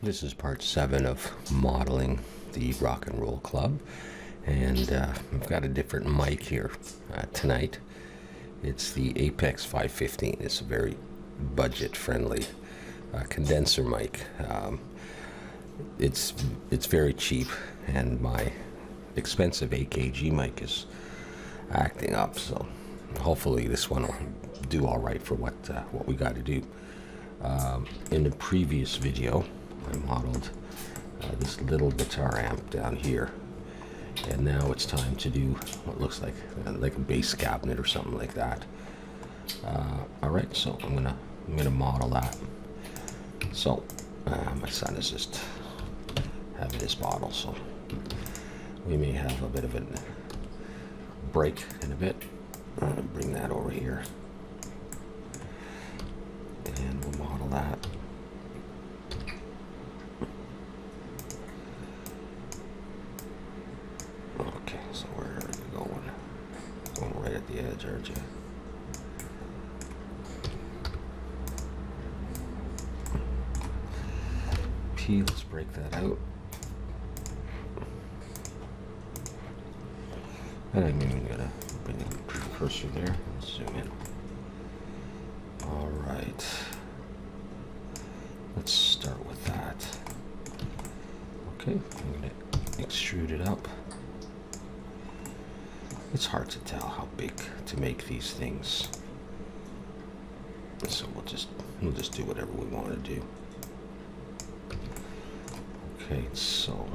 This is part 7 of modeling the Rock and Roll Club, and I've got a different mic here tonight. It's the Apex 515. It's a very budget-friendly condenser mic. It's very cheap, and my expensive AKG mic is acting up, so hopefully this one will do all right for what we got to do. In the previous video, I modeled this little guitar amp down here, and now it's time to do what looks like a bass cabinet or something like that. All right, so I'm gonna model that. So my son is just having his model, so we may have a bit of a break in a bit. I'm gonna bring that over here, and we'll model that. Okay, so where are you going? Going right at the edge, aren't you? P, let's break that out. And I'm even gonna bring the cursor there and zoom in. All right. Let's start with that. Okay, I'm gonna extrude it up. It's hard to tell how big to make these things, so we'll just do whatever we want to do. Okay, so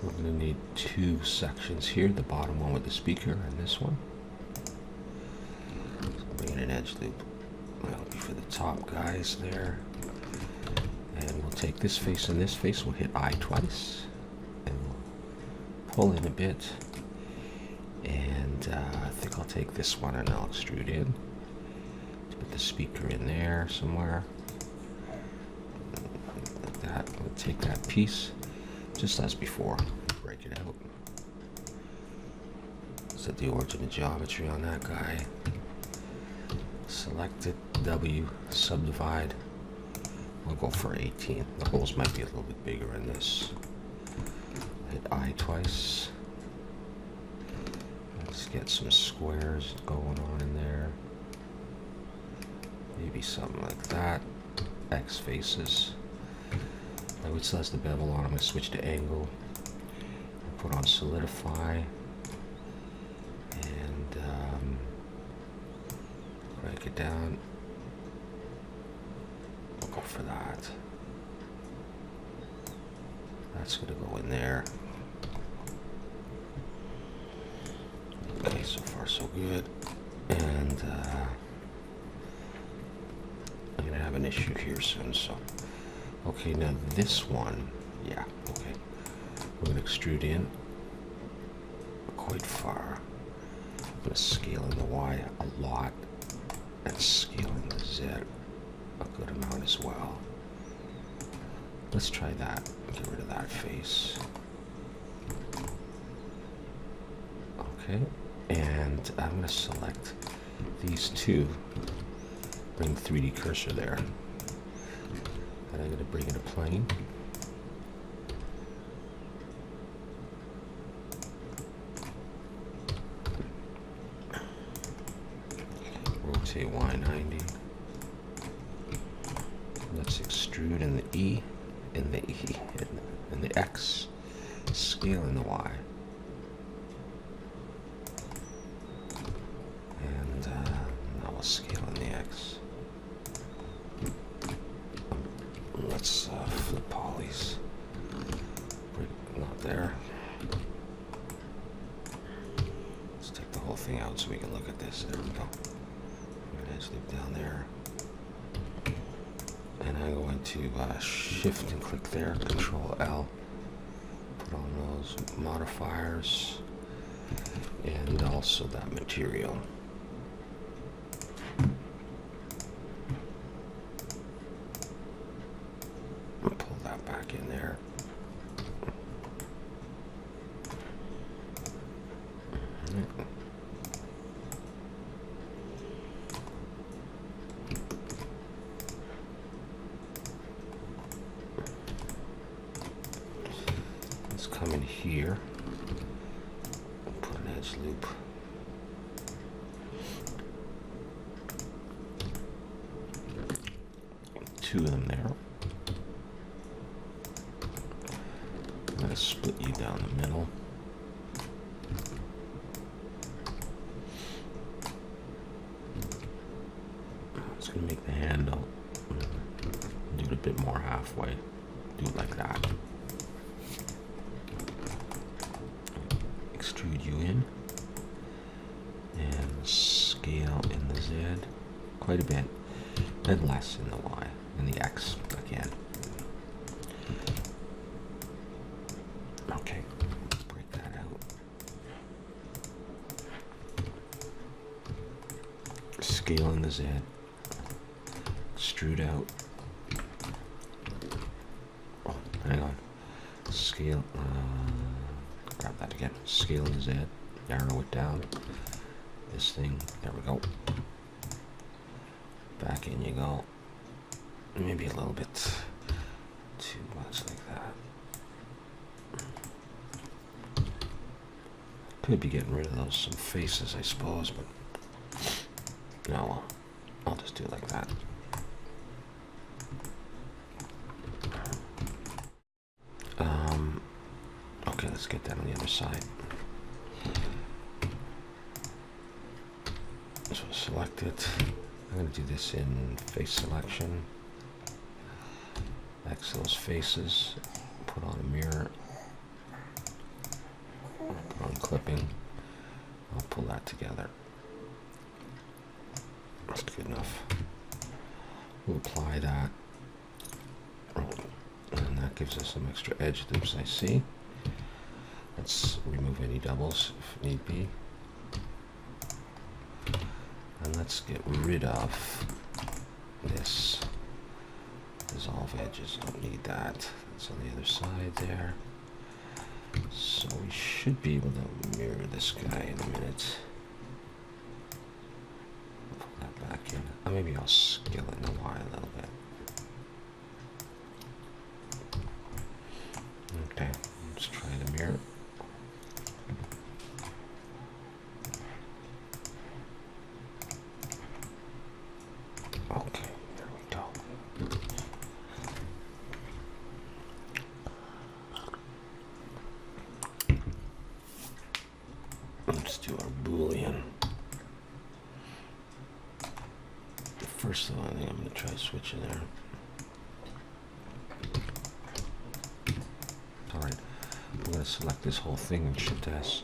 we're going to need two sections here, the bottom one with the speaker and this one. So bring in an edge loop. That'll be for the top guys there. And we'll take this face and this face, we'll hit I twice, and we'll pull in a bit. And I think I'll take this one and I'll extrude in. Put the speaker in there somewhere. Like that. We'll take that piece, just as before, break it out. Set the origin of geometry on that guy. Select it, W, subdivide. We'll go for 18. The holes might be a little bit bigger in this. Hit I twice. Let's get some squares going on in there. Maybe something like that. X faces. Now it still has the bevel on. I'm going to switch to angle. I'll put on solidify. And break it down. We'll go for that. That's going to go in there. Okay, so far so good. And I'm gonna have an issue here soon, so okay, now this one, yeah, okay, we're gonna extrude in quite far. I'm gonna scale in the Y a lot and scale in the Z a good amount as well. Let's try that. Get rid of that face. Okay. And I'm going to select these two, bring the 3D cursor there, and I'm going to bring in a plane. Rotate Y90. Let's extrude in the E, in the E, in the X, scale in the Y. Scale in the X. Let's flip polys. Not there. Let's take the whole thing out so we can look at this. There we go. I'm going to edge loop down there. And I'm going to shift and click there, Control L. Put on those modifiers and also that material. Pull that back in there. in here, put an edge loop. Two of them there. I'm going to split you down the middle. It's going to make the handle. Do it a bit more halfway. Do it like that. Extrude you in. And scale in the Z quite a bit. And less in the Y. And the X again. Okay, break that out. Scale in the Z. Extrude out. Oh, hang on. Scale. Grab that again. Scale in the Z. Narrow it down. This thing. There we go. Back in you go. Maybe a little bit too much like that. Could be getting rid of those some faces, I suppose, but no, well, I'll just do it like that. Okay, let's get that on the other side. So select it. I'm going to do this in face selection. X those faces. Put on a mirror. Put on clipping. I'll pull that together. That's good enough. We'll apply that. And that gives us some extra edge loops, I see. Let's remove any doubles if need be. And let's get rid of this. Dissolve edges, don't need that. That's on the other side there. So we should be able to mirror this guy in a minute. Pull that back in. Maybe I'll scale it in the Y a little bit. Okay, let's try the mirror. Okay, there we go. Let's do our Boolean. First of all, I think I'm going to try switching there. Alright, we're going to select this whole thing and Shift S,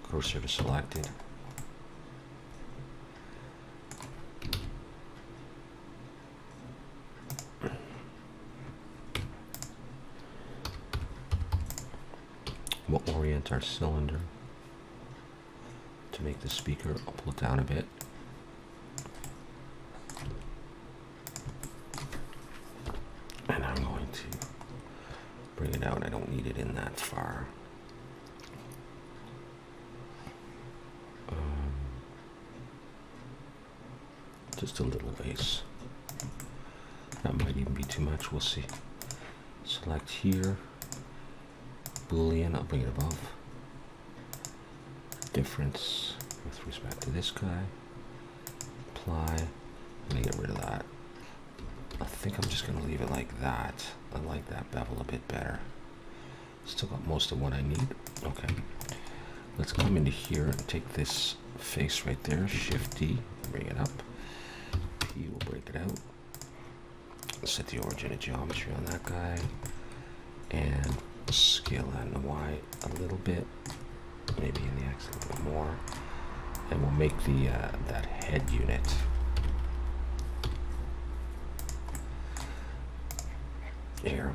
cursor to selected. We'll orient our cylinder to make the speaker. I'll pull it down a bit. And I'm going to bring it out. I don't need it in that far. Just a little ways. That might even be too much. We'll see. Select here. Boolean, I'll bring it above. Difference with respect to this guy. Apply. I'm going to get rid of that. I think I'm just going to leave it like that. I like that bevel a bit better. Still got most of what I need. Okay. Let's come into here and take this face right there. Shift D. Bring it up. P will break it out. Set the origin of geometry on that guy. And scale that in the Y a little bit, maybe in the X a little bit more, and we'll make the that head unit. Here.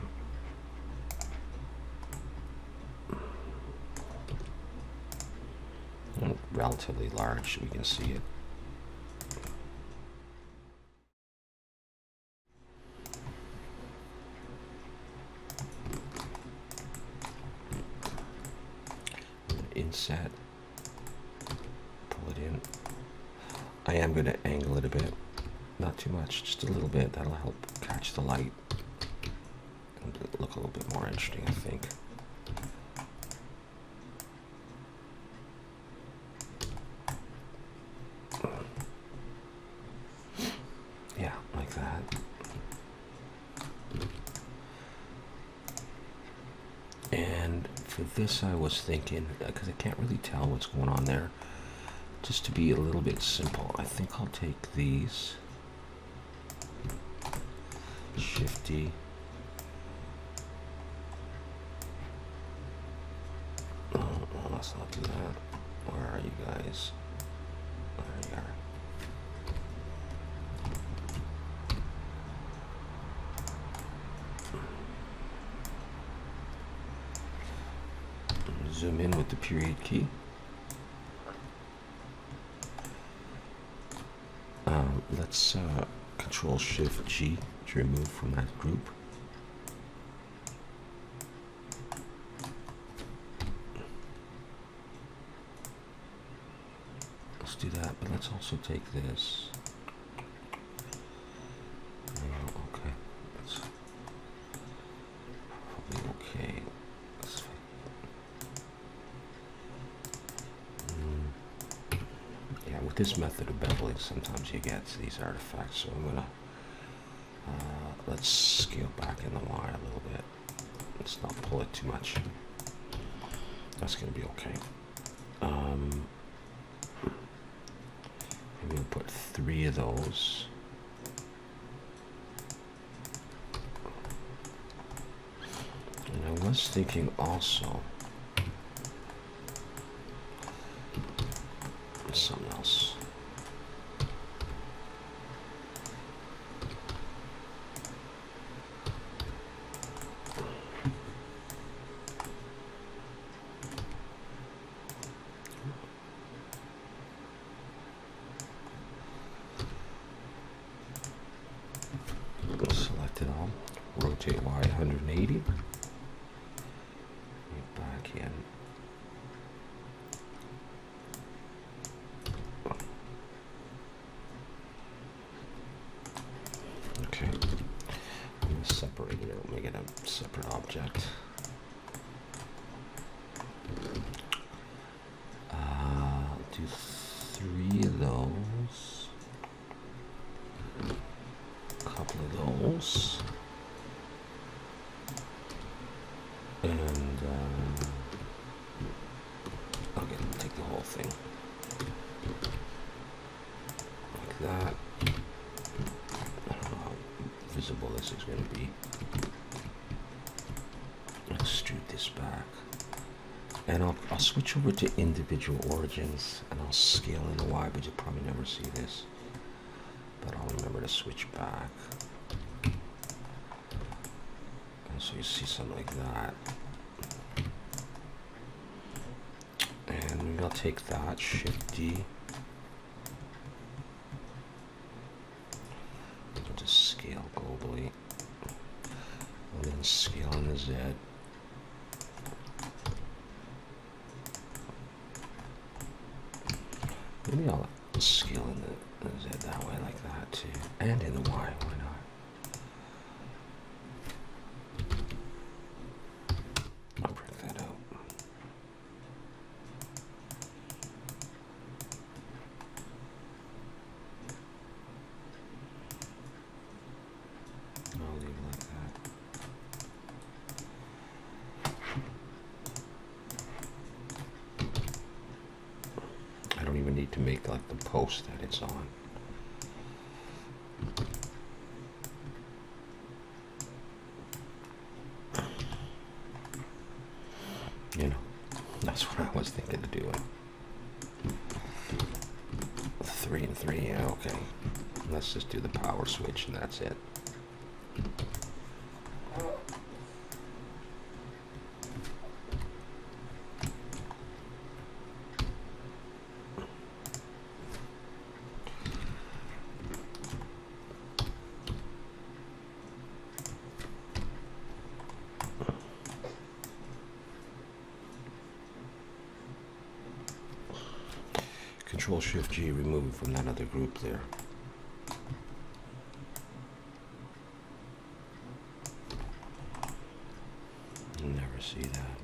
Relatively large, we can see it. Inset, pull it in. I am going to angle it a bit, not too much, just a little bit. That'll help catch the light and look a little bit more interesting, I think. this I was thinking, because I can't really tell what's going on there, just to be a little bit simple, I think I'll take these, Shift D, let's not do that. Where are you guys? There you are. Zoom in with the period key. Let's Control Shift G to remove from that group. Let's do that, but let's also take this. Okay, that's probably okay. Yeah, with this method of beveling, sometimes you get these artifacts. So I'm gonna let's scale back in the Y a little bit. Let's not pull it too much. That's gonna be okay. Maybe we'll put 3 of those. And I was thinking also something else. Select it all. Rotate Y 180. Back in. Okay. I'm going to separate it. I'll make it a separate object. I'll do 3 of those. A couple of those. And okay, take the whole thing like that. I don't know how visible this is going to be. Extrude this back, and I'll switch over to individual origins, and I'll scale in the Y, but you'll probably never see this. But I'll remember to switch back. So you see something like that. And maybe I'll take that, Shift D. I'll just scale globally. And then scale in the Z. Maybe I'll scale in the Z that way, like that too. And in the Y, why not? To make like the post that it's on. You know, that's what I was thinking of doing. 3 and 3, yeah, okay. Let's just do the power switch and that's it. Control Shift G, remove it from that other group there. You'll never see that.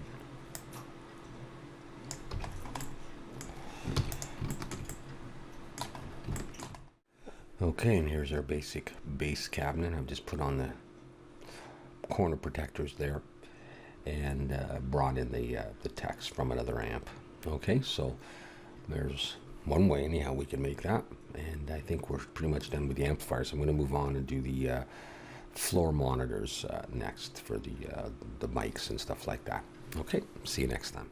Okay, and here's our basic base cabinet. I've just put on the corner protectors there. and brought in the text from another amp. Okay, so there's one way anyhow we can make that, and I think we're pretty much done with the amplifiers. I'm going to move on and do the floor monitors next for the mics and stuff like that. Okay, see you next time.